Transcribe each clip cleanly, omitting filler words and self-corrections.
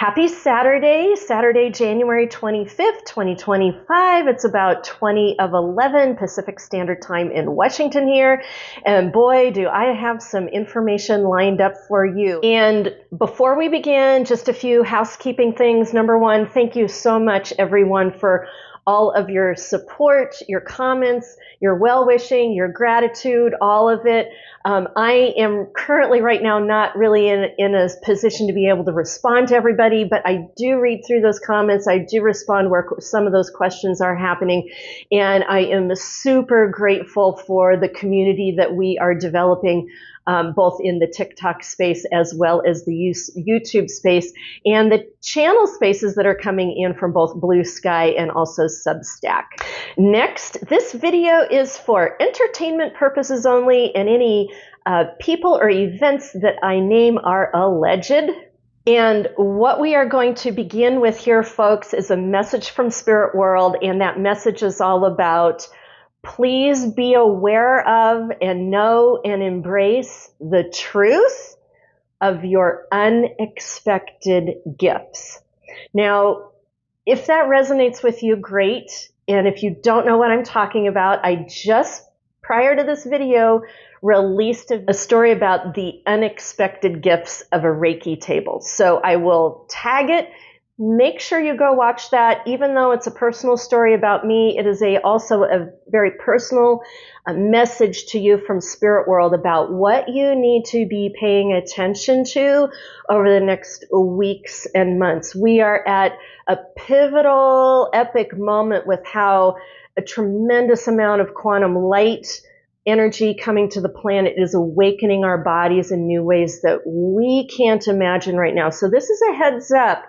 Happy Saturday, January 25th, 2025. It's about 20:11 Pacific Standard Time in Washington here. And boy, do I have some information lined up for you. And before we begin, just a few housekeeping things. Number one, thank you so much, everyone, for all of your support, your comments, your well-wishing, your gratitude, all of it. I am currently right now not really in a position to be able to respond to everybody, but I do read through those comments. I do respond where some of those questions are happening. And I am super grateful for the community that we are developing, both in the TikTok space as well as the YouTube space and the channel spaces that are coming in from both Blue Sky and also Substack. Next, this video is for entertainment purposes only, and any people or events that I name are alleged. And what we are going to begin with here, folks, is a message from Spirit World, and that message is all about please be aware of and know and embrace the truth of your unexpected gifts. Now, if that resonates with you, great. And if you don't know what I'm talking about, I just, prior to this video, released a story about the unexpected gifts of a Reiki table. So I will tag it. Make sure you go watch that. Even though it's a personal story about me, it is also a very personal message to you from Spirit World about what you need to be paying attention to over the next weeks and months. We are at a pivotal, epic moment with how a tremendous amount of quantum light energy coming to the planet is awakening our bodies in new ways that we can't imagine right now. So this is a heads up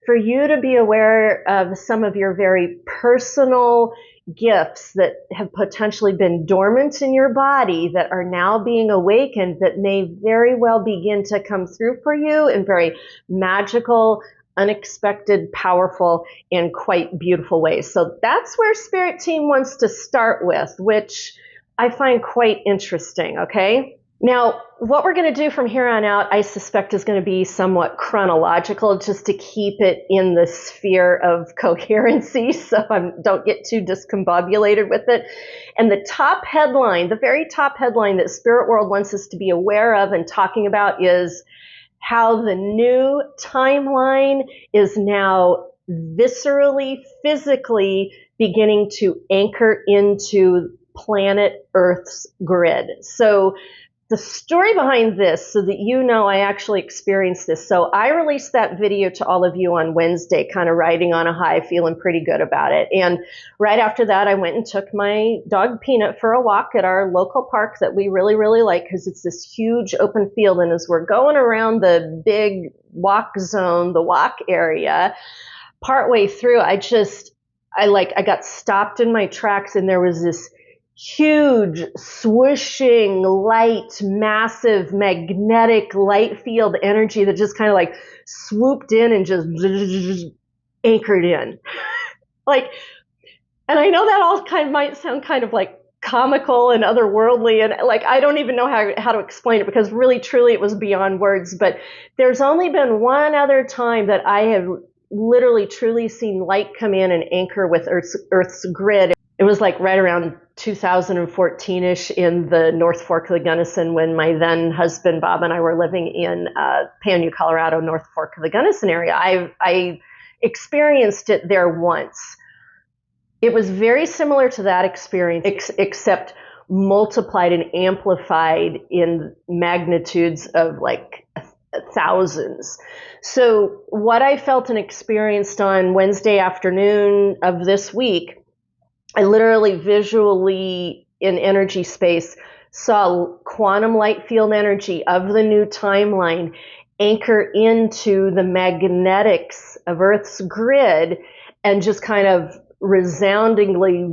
for you to be aware of some of your very personal gifts that have potentially been dormant in your body that are now being awakened, that may very well begin to come through for you in very magical, unexpected, powerful, and quite beautiful ways. So that's where Spirit Team wants to start with, which I find quite interesting, okay? Now, what we're going to do from here on out, I suspect, is going to be somewhat chronological, just to keep it in the sphere of coherency, so I don't get too discombobulated with it. And the top headline, the very top headline that Spirit World wants us to be aware of and talking about is how the new timeline is now viscerally, physically beginning to anchor into planet Earth's grid. So the story behind this, so that you know I actually experienced this. So I released that video to all of you on Wednesday, kind of riding on a high, feeling pretty good about it. And right after that, I went and took my dog Peanut for a walk at our local park that we really, really like, because it's this huge open field. And as we're going around the big walk zone, the walk area, partway through, I got stopped in my tracks, and there was this huge, swooshing, light, massive, magnetic light field energy that just kind of like swooped in and just anchored in. And I know that all might sound kind of like comical and otherworldly, and I don't even know how to explain it, because really, truly, it was beyond words. But there's only been one other time that I have literally, truly seen light come in and anchor with Earth's grid. It was right around 2014-ish in the North Fork of the Gunnison, when my then husband Bob and I were living in Panu, Colorado, North Fork of the Gunnison area. I experienced it there once. It was very similar to that experience, except multiplied and amplified in magnitudes of thousands. So what I felt and experienced on Wednesday afternoon of this week, I literally visually, in energy space, saw quantum light field energy of the new timeline anchor into the magnetics of Earth's grid, and just kind of resoundingly,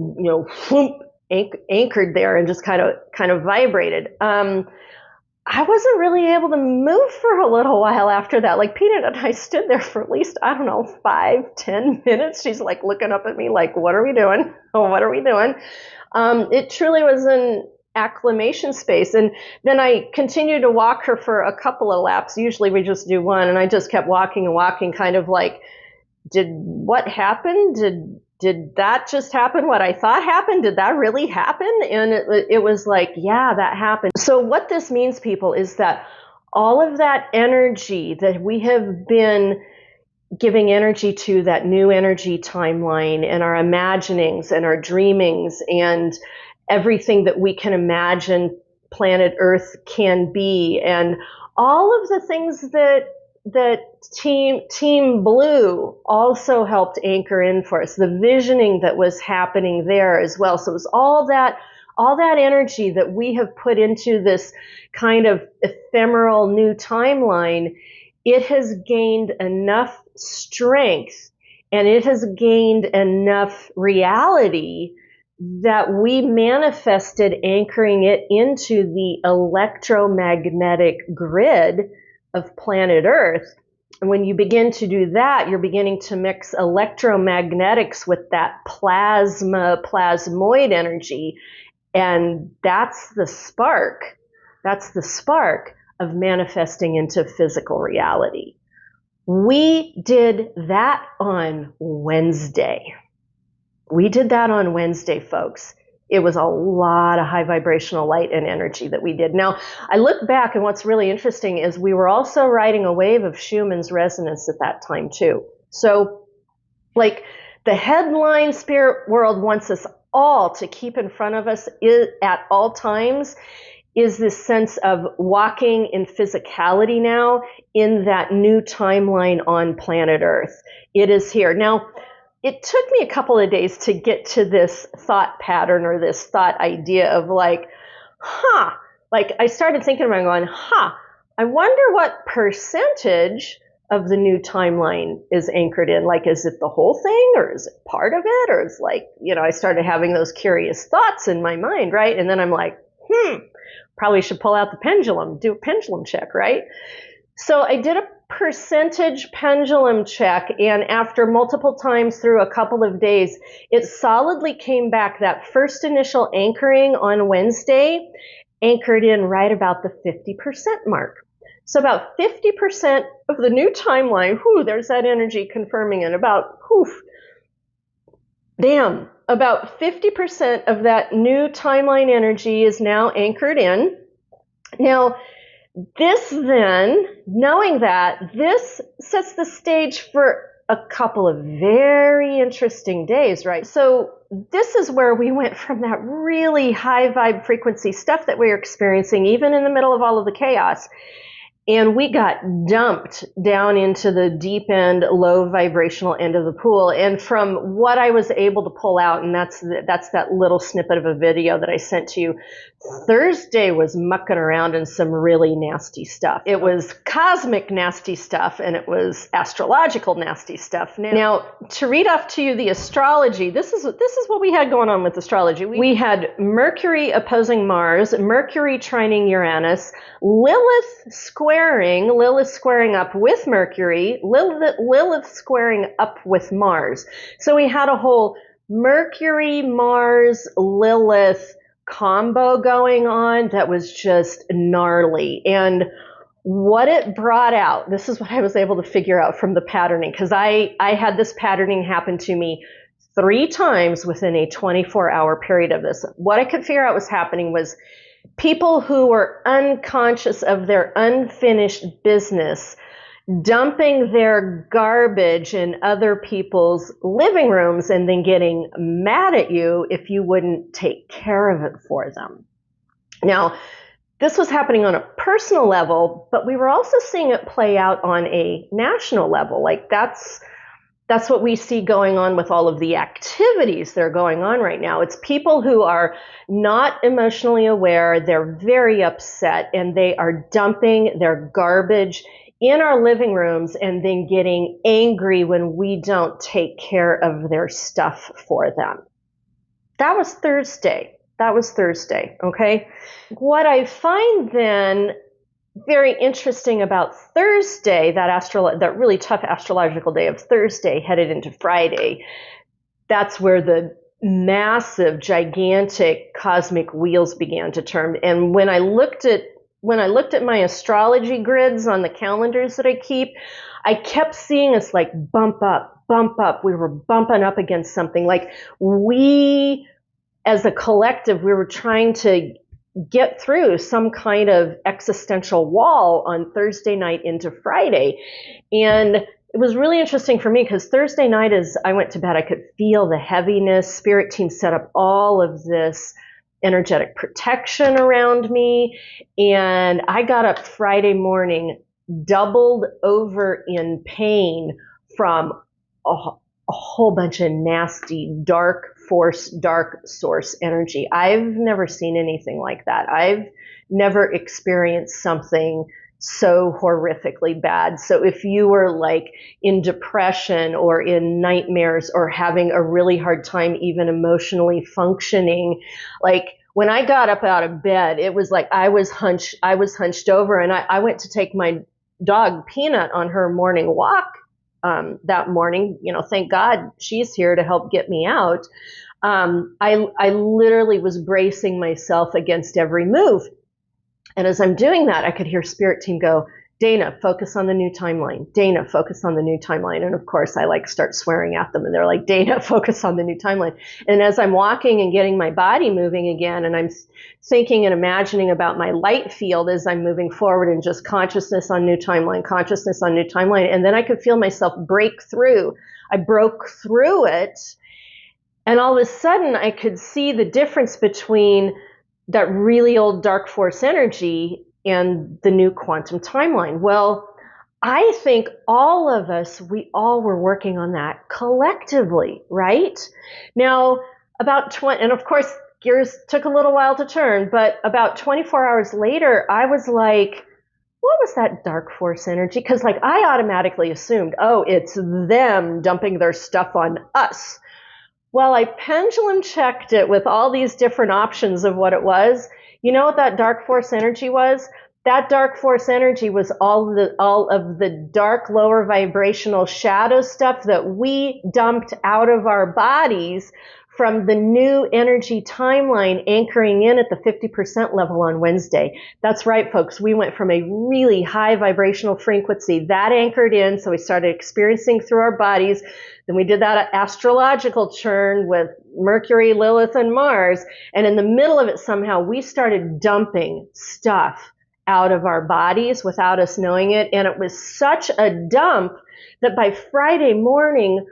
anchored there and just kind of vibrated. I wasn't really able to move for a little while after that. Peanut and I stood there for at least, 5-10 minutes. She's looking up at me what are we doing? Oh, what are we doing? It truly was an acclimation space. And then I continued to walk her for a couple of laps. Usually we just do one, and I just kept walking and walking, kind of like, what happened? Did that just happen? What I thought happened? Did that really happen? And it was like, yeah, that happened. So what this means, people, is that all of that energy that we have been giving energy to, that new energy timeline, and our imaginings and our dreamings and everything that we can imagine planet Earth can be, and all of the things that Team Blue also helped anchor in for us, the visioning that was happening there as well. So it was all that energy that we have put into this kind of ephemeral new timeline. It has gained enough strength and it has gained enough reality that we manifested anchoring it into the electromagnetic grid of planet Earth. And when you begin to do that, you're beginning to mix electromagnetics with that plasmoid energy. And that's the spark. That's the spark of manifesting into physical reality. We did that on Wednesday. We did that on Wednesday, folks. It was a lot of high vibrational light and energy that we did. Now, I look back, and what's really interesting is we were also riding a wave of Schumann's resonance at that time, too. So, like, the headline spirit world wants us all to keep in front of us at all times is this sense of walking in physicality now in that new timeline on planet Earth. It is here. Now, it took me a couple of days to get to this thought pattern or this thought idea of like, like I started thinking about going, I wonder what percentage of the new timeline is anchored in. Like, is it the whole thing, or is it part of it? Or is like, I started having those curious thoughts in my mind, right? And then I'm like, probably should pull out the pendulum, do a pendulum check, right? So I did a percentage pendulum check, and after multiple times through a couple of days, it solidly came back. That first initial anchoring on Wednesday anchored in right about the 50% mark. So about 50% of the new timeline, there's that energy confirming it, about 50% of that new timeline energy is now anchored in. Now, this then, knowing that, this sets the stage for a couple of very interesting days, right? So this is where we went from that really high vibe frequency stuff that we were experiencing, even in the middle of all of the chaos. And we got dumped down into the deep end, low vibrational end of the pool. And from what I was able to pull out, and that's that little snippet of a video that I sent to you, Thursday was mucking around in some really nasty stuff. It was cosmic nasty stuff, and it was astrological nasty stuff. Now, to read off to you the astrology, this is what we had going on with astrology. We had Mercury opposing Mars, Mercury trining Uranus, Lilith squaring up with Mercury, Lilith squaring up with Mars. So we had a whole Mercury, Mars, Lilith combo going on that was just gnarly. And what it brought out, this is what I was able to figure out from the patterning, because I had this patterning happen to me 3 times within a 24-hour period of this. What I could figure out was happening was people who were unconscious of their unfinished business, dumping their garbage in other people's living rooms and then getting mad at you if you wouldn't take care of it for them. Now, this was happening on a personal level, but we were also seeing it play out on a national level. Like that's what we see going on with all of the activities that are going on right now. It's people who are not emotionally aware, they're very upset, and they are dumping their garbage in our living rooms and then getting angry when we don't take care of their stuff for them. That was Thursday, okay? What I find then very interesting about Thursday, that really tough astrological day of Thursday headed into Friday, that's where the massive, gigantic cosmic wheels began to turn. And when I looked at my astrology grids on the calendars that I keep, I kept seeing us like bump up, bump up. We were bumping up against something. Like we, as a collective, we were trying to get through some kind of existential wall on Thursday night into Friday. And it was really interesting for me because Thursday night as I went to bed, I could feel the heaviness. Spirit team set up all of this energetic protection around me. And I got up Friday morning doubled over in pain from a whole bunch of nasty, dark force, dark source energy. I've never seen anything like that. I've never experienced something so horrifically bad. So if you were like in depression or in nightmares or having a really hard time even emotionally functioning, like when I got up out of bed, it was like I was hunched over, and I went to take my dog Peanut on her morning walk that morning. Thank God she's here to help get me out. I literally was bracing myself against every move. And as I'm doing that, I could hear Spirit Team go, Dana, focus on the new timeline. Dana, focus on the new timeline. And of course, I start swearing at them, and they're like, Dana, focus on the new timeline. And as I'm walking and getting my body moving again, and I'm thinking and imagining about my light field as I'm moving forward, and just consciousness on new timeline, consciousness on new timeline. And then I could feel myself break through. I broke through it. And all of a sudden, I could see the difference between that really old dark force energy and the new quantum timeline. Well, I think all of us, we all were working on that collectively, right? Now, and of course, gears took a little while to turn, but about 24 hours later, I was like, what was that dark force energy? Because I automatically assumed, oh, it's them dumping their stuff on us. Well, I pendulum checked it with all these different options of what it was. You know what that dark force energy was? That dark force energy was all of the dark lower vibrational shadow stuff that we dumped out of our bodies from the new energy timeline anchoring in at the 50% level on Wednesday. That's right, folks. We went from a really high vibrational frequency that anchored in, so we started experiencing through our bodies. Then we did that astrological churn with Mercury, Lilith, and Mars. And in the middle of it, somehow, we started dumping stuff out of our bodies without us knowing it. And it was such a dump that by Friday morning,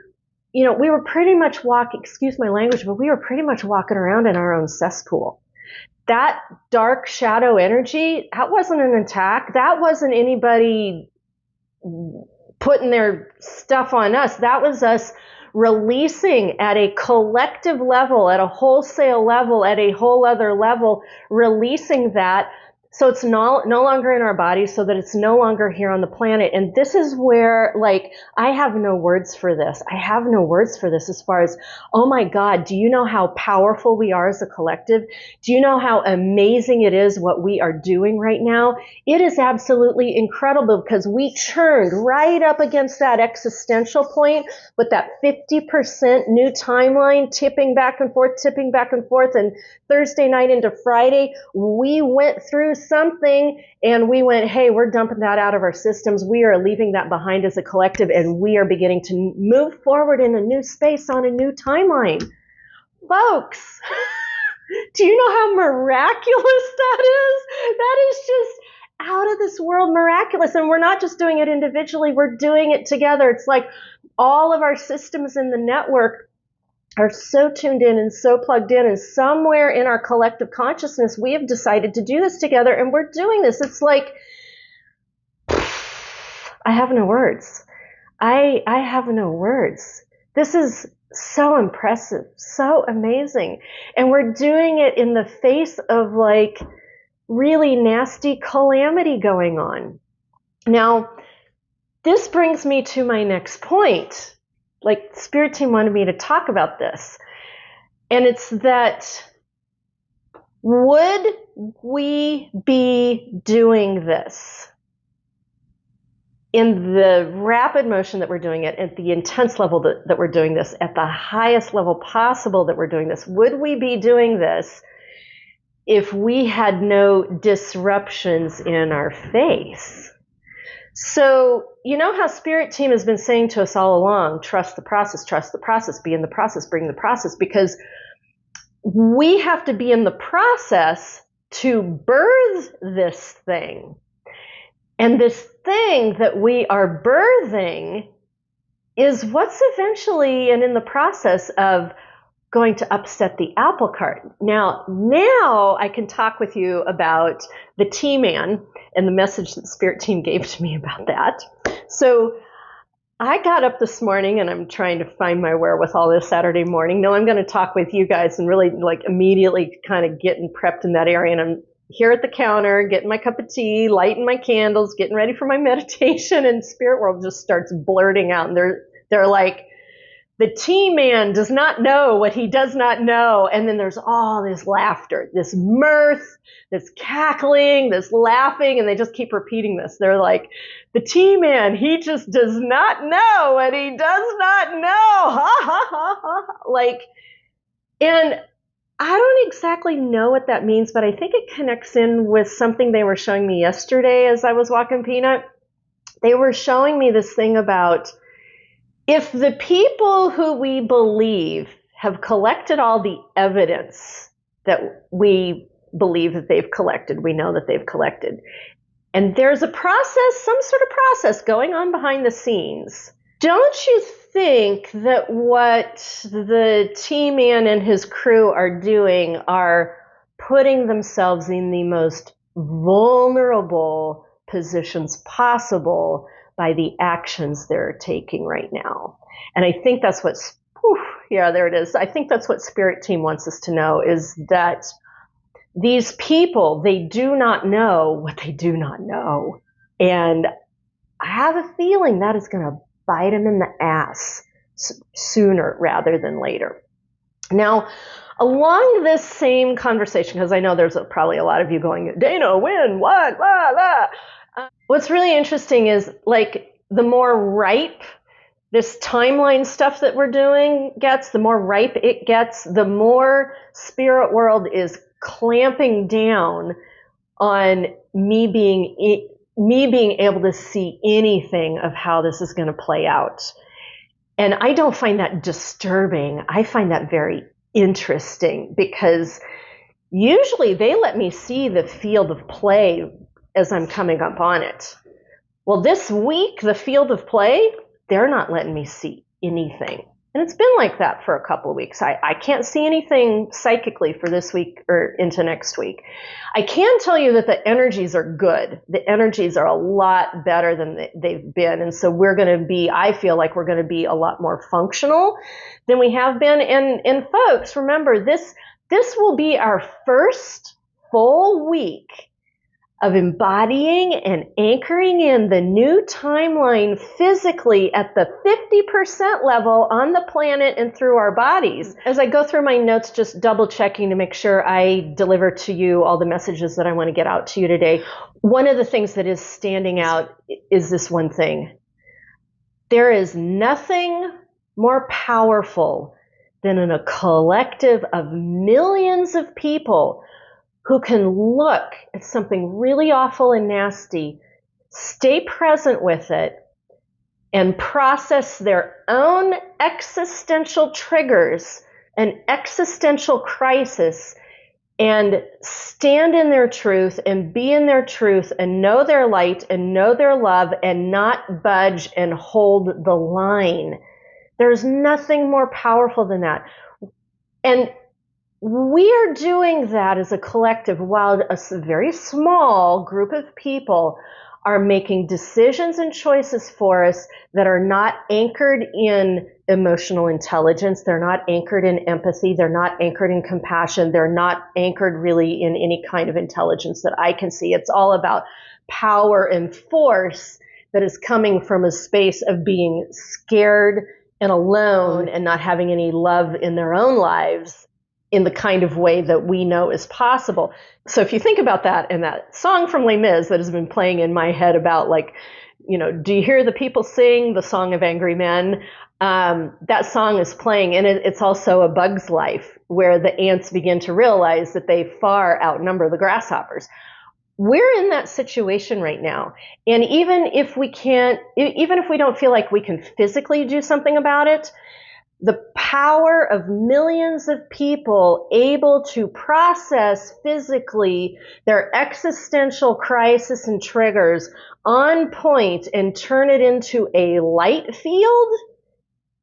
we were pretty much excuse my language, but we were pretty much walking around in our own cesspool. That dark shadow energy, that wasn't an attack. That wasn't anybody putting their stuff on us. That was us releasing at a collective level, at a wholesale level, at a whole other level, releasing that. So it's no longer in our bodies, so that it's no longer here on the planet. And this is where, I have no words for this. I have no words for this as far as, oh my God, do you know how powerful we are as a collective? Do you know how amazing it is what we are doing right now? It is absolutely incredible because we churned right up against that existential point with that 50% new timeline tipping back and forth. And Thursday night into Friday, we went through something and we went, hey, we're dumping that out of our systems. We are leaving that behind as a collective, and we are beginning to move forward in a new space on a new timeline. Folks, do you know how miraculous that is? That is just out of this world miraculous. And we're not just doing it individually, we're doing it together. It's like all of our systems in the network are so tuned in and so plugged in, and somewhere in our collective consciousness, we have decided to do this together, and we're doing this. It's like, I have no words. I have no words. This is so impressive, so amazing. And we're doing it in the face of really nasty calamity going on. Now, this brings me to my next point. Spirit Team wanted me to talk about this. And it's that, would we be doing this in the rapid motion that we're doing it, at the intense level that we're doing this, at the highest level possible that we're doing this, would we be doing this if we had no disruptions in our face? So, you know how Spirit Team has been saying to us all along, trust the process, be in the process, bring the process, because we have to be in the process to birth this thing. And this thing that we are birthing is what's eventually and in the process of going to upset the apple cart. Now I can talk with you about the T-Man and the message that the Spirit Team gave to me about that. So I got up this morning and I'm trying to find my wherewithal this Saturday morning. No, I'm going to talk with you guys and really like immediately kind of getting prepped in that area. And I'm here at the counter, getting my cup of tea, lighting my candles, getting ready for my meditation, and Spirit World just starts blurting out. And they're like, the T-Man does not know what he does not know. And then there's all this laughter, this mirth, this cackling, this laughing, and they just keep repeating this. They're like, the T-Man, he just does not know what he does not know. Ha, ha, ha, ha. Like, and I don't exactly know what that means, but I think it connects in with something they were showing me yesterday as I was walking Peanut. They were showing me this thing about if the people who we believe have collected all the evidence that we believe that they've collected, we know that they've collected, and there's a process, some sort of process going on behind the scenes, don't you think that what the T-Man and his crew are doing are putting themselves in the most vulnerable positions possible by the actions they're taking right now? And I think that's there it is. I think that's what Spirit Team wants us to know, is that these people, they do not know what they do not know. And I have a feeling that is going to bite them in the ass sooner rather than later. Now, along this same conversation, because I know there's probably a lot of you going, Dana, when, what, blah, blah. What's really interesting is, like, the more ripe this timeline stuff that we're doing gets, the more ripe it gets, the more Spirit World is clamping down on me being able to see anything of how this is going to play out. And I don't find that disturbing. I find that very interesting, because usually they let me see the field of play as I'm coming up on it. Well, this week, the field of play, they're not letting me see anything. And it's been like that for a couple of weeks. I can't see anything psychically for this week or into next week. I can tell you that the energies are good. The energies are a lot better than they've been. And so I feel like we're going to be a lot more functional than we have been. And folks, remember, this will be our first full week of embodying and anchoring in the new timeline physically at the 50% level on the planet and through our bodies. As I go through my notes, just double checking to make sure I deliver to you all the messages that I want to get out to you today. One of the things that is standing out is this one thing. There is nothing more powerful than in a collective of millions of people who can look at something really awful and nasty, stay present with it, and process their own existential triggers, an existential crisis, and stand in their truth and be in their truth and know their light and know their love and not budge and hold the line. There's nothing more powerful than that. And we are doing that as a collective while a very small group of people are making decisions and choices for us that are not anchored in emotional intelligence. They're not anchored in empathy. They're not anchored in compassion. They're not anchored really in any kind of intelligence that I can see. It's all about power and force that is coming from a space of being scared and alone and not having any love in their own lives in the kind of way that we know is possible. So if you think about that and that song from Les Mis that has been playing in my head about, like, do you hear the people sing the Song of Angry Men? That song is playing, and it's also A Bug's Life, where the ants begin to realize that they far outnumber the grasshoppers. We're in that situation right now. And even if we don't feel like we can physically do something about it, the power of millions of people able to process physically their existential crisis and triggers on point and turn it into a light field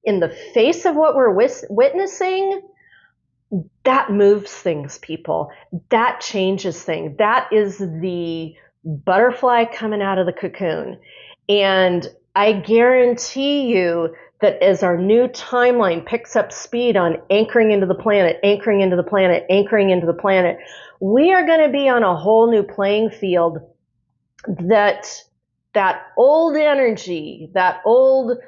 in the face of what we're witnessing, that moves things, people. That changes things. That is the butterfly coming out of the cocoon. And I guarantee you that as our new timeline picks up speed on anchoring into the planet, anchoring into the planet, anchoring into the planet, we are going to be on a whole new playing field that old energy, that old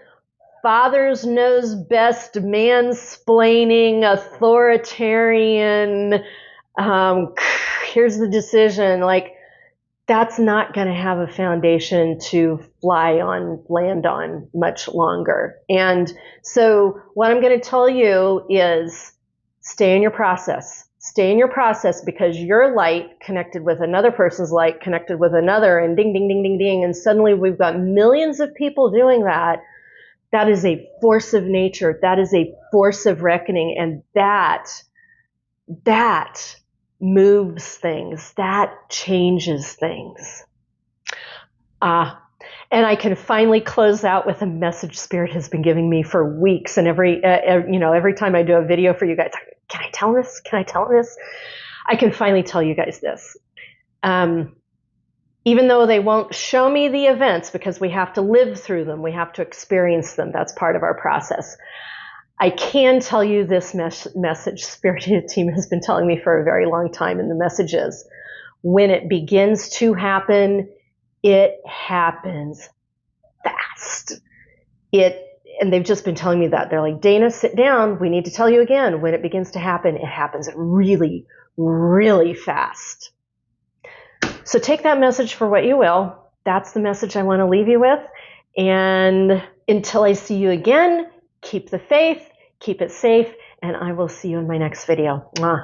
fathers knows best, mansplaining, authoritarian, here's the decision, like, that's not going to have a foundation to land on much longer. And so what I'm going to tell you is stay in your process. Stay in your process, because your light connected with another person's light connected with another, and ding, ding, ding, ding, ding. And suddenly we've got millions of people doing that. That is a force of nature. That is a force of reckoning. And that moves things. That changes things. And I can finally close out with a message Spirit has been giving me for weeks. And every time I do a video for you guys, can I tell this? Can I tell this? I can finally tell you guys this. Even though they won't show me the events, because we have to live through them, we have to experience them. That's part of our process. I can tell you this message Spirit team has been telling me for a very long time, and the message is, when it begins to happen, it happens fast. And they've just been telling me that. They're like, Dana, sit down. We need to tell you again. When it begins to happen, it happens really, really fast. So take that message for what you will. That's the message I want to leave you with. And until I see you again, keep the faith, keep it safe, and I will see you in my next video. Mwah.